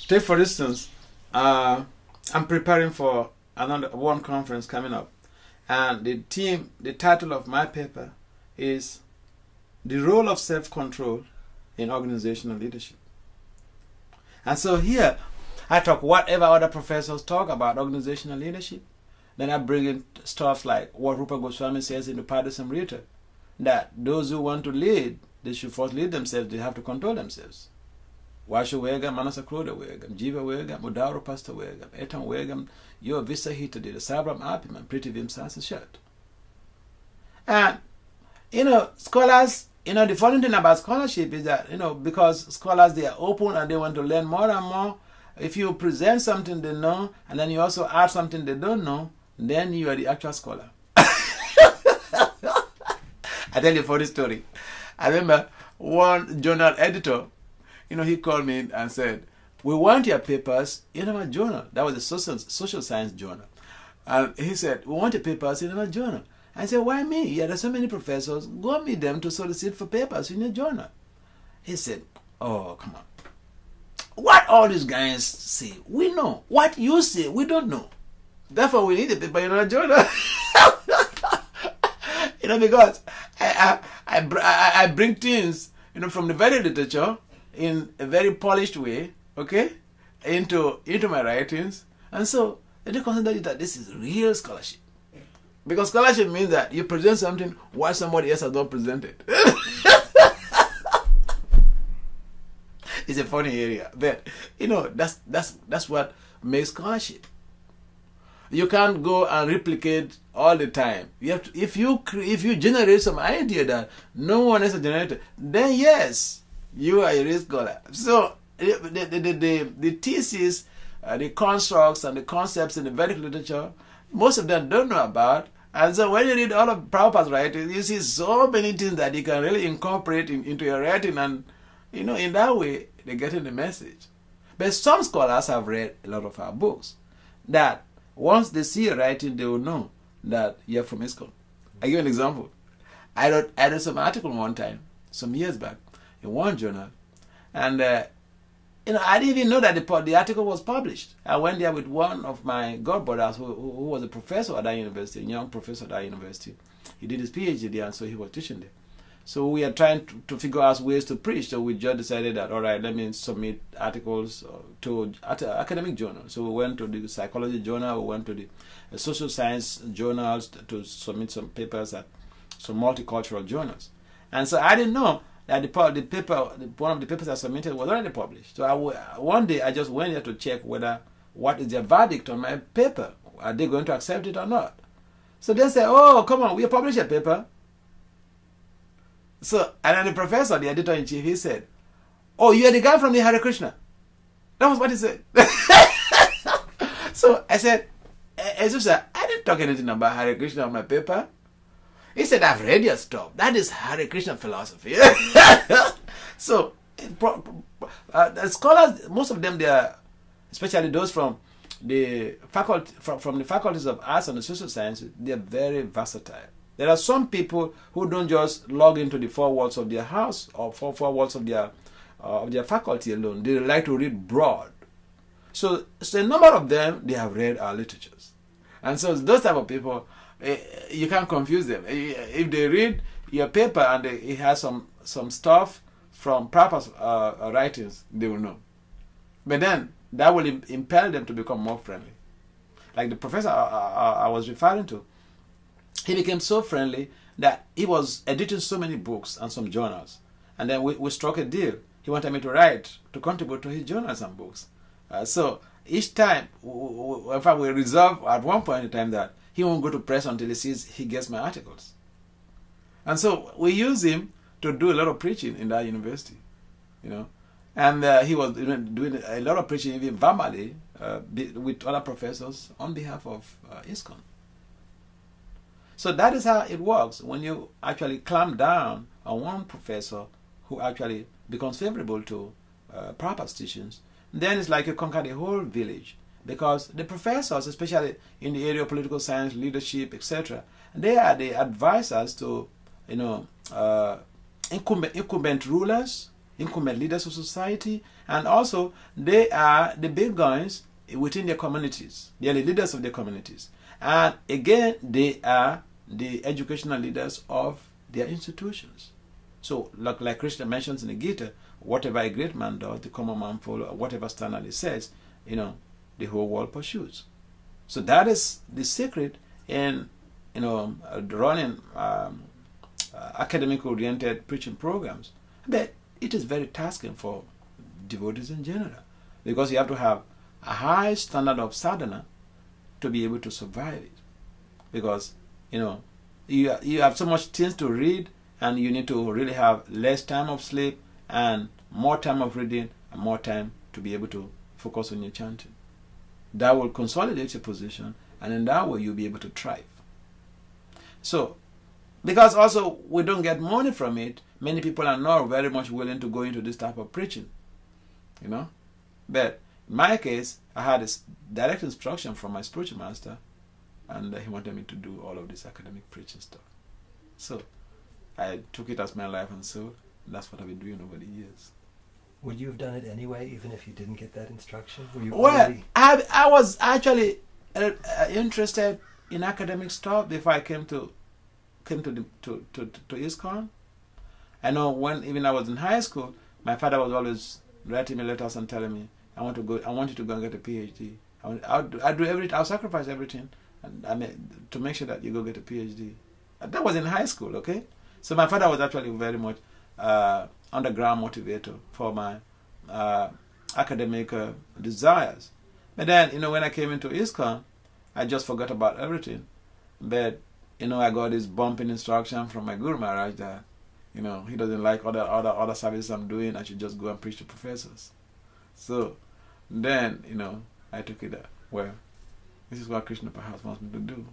Take for instance, I'm preparing for another one conference coming up, and the title of my paper is "The Role of Self-Control in Organizational Leadership." And so here, I talk whatever other professors talk about organizational leadership. Then I bring in stuff like what Rupa Goswami says in the Padasamrita, that those who want to lead, they should first lead themselves, they have to control themselves. Vashu Vegam, Manasa Kroda Vegam, Jiva Vegam, Udaro Pasta Vegam, Etam Vegam, Yo Visa Hitadi, Sabram Apim, and Pretty Vim Sasashat. And, scholars, the funny thing about scholarship is that, because scholars, they are open and they want to learn more and more. If you present something they know, and then you also add something they don't know, then you are the actual scholar. I tell you a funny story. I remember one journal editor, he called me and said, "We want your papers in our journal." That was a social science journal. And he said, "We want your papers in our journal." I said, "Why me? Yeah, there's so many professors. Go meet them to solicit for papers in your journal." He said, "Oh, come on. What all these guys say, we know. What you say, we don't know. Therefore, we need a paper in our journal." Because I bring things, from the very literature in a very polished way, okay, into my writings. And so, they consider that this is real scholarship. Because scholarship means that you present something while somebody else has not presented. It's a funny area, but that's what makes scholarship. You can't go and replicate all the time. You have to, if you generate some idea that no one else has generated, then yes, you are a real scholar. So the thesis, the constructs and the concepts in the Vedic literature, most of them don't know about. And so when you read all of Prabhupada's writings, you see so many things that you can really incorporate into your writing, and in that way, they're getting the message. But some scholars have read a lot of our books, that once they see your writing, they will know that you're from ISKCON. I give you an example. I read some article one time, some years back, in one journal, and I didn't even know that the article was published. I went there with one of my godbrothers who was a professor at that university, a young professor at that university. He did his PhD there, and so he was teaching there. So we are trying to figure out ways to preach. So we just decided that, all right, let me submit articles to academic journals. So we went to the psychology journal, we went to the social science journals to submit some papers at some multicultural journals. And so I didn't know that one of the papers I submitted was already published. So one day I just went there to check what is their verdict on my paper. Are they going to accept it or not? So they said, "Oh, come on, we published a paper." So, and then the professor, the editor-in-chief, he said, "Oh, you are the guy from the Hare Krishna." That was what he said. So I said, "I didn't talk anything about Hare Krishna on my paper." He said, "I've read your stuff. That is Hare Krishna philosophy." So, the scholars, most of them, they are, especially those from the faculties of arts and the social sciences, they are very versatile. There are some people who don't just log into the four walls of their house or four walls of their faculty alone. They like to read broad. So a number of them, they have read our literatures. And so those type of people, you can't confuse them. If they read your paper and it has some stuff from Prabhupada's writings, they will know. But then that will impel them to become more friendly. Like the professor I was referring to, he became so friendly that he was editing so many books and some journals. And then we struck a deal. He wanted me to contribute to his journals and books. So each time, in fact, we resolved at one point in time that he won't go to press until he gets my articles. And so we use him to do a lot of preaching in that university, And he was doing a lot of preaching even verbally with other professors on behalf of ISKCON. So that is how it works when you actually clamp down on one professor who actually becomes favorable to Prabhupada's teachings. Then it's like you conquer the whole village, because the professors, especially in the area of political science, leadership, etc., they are the advisors to incumbent rulers, incumbent leaders of society, and also they are the big guys within their communities. They are the leaders of their communities. And again, they are the educational leaders of their institutions. So, like Krishna mentions in the Gita, whatever a great man does, the common man follows. Whatever standard he says, the whole world pursues. So that is the secret in, running academic-oriented preaching programs. But it is very tasking for devotees in general, because you have to have a high standard of sadhana to be able to survive it. Because, you have so much things to read, and you need to really have less time of sleep and more time of reading and more time to be able to focus on your chanting. That will consolidate your position, and in that way you'll be able to thrive. So, because also we don't get money from it, many people are not very much willing to go into this type of preaching, But in my case, I had a direct instruction from my spiritual master, and he wanted me to do all of this academic preaching stuff. So I took it as my life and soul, and that's what I've been doing over the years. Would you have done it anyway, even if you didn't get that instruction? Were you I was actually interested in academic stuff before I came to ISKCON. I know even I was in high school, my father was always writing me letters and telling me, I want you to go and get a PhD. I'll do everything. I'll sacrifice everything, and to make sure that you go get a PhD. That was in high school, okay? So my father was actually very much underground motivator for my academic desires. But then, when I came into ISKCON, I just forgot about everything. But, I got this bumping instruction from my Guru Maharaj that, he doesn't like other services I'm doing. I should just go and preach to professors. So then, I took it that, well, this is what Krishna perhaps wants me to do.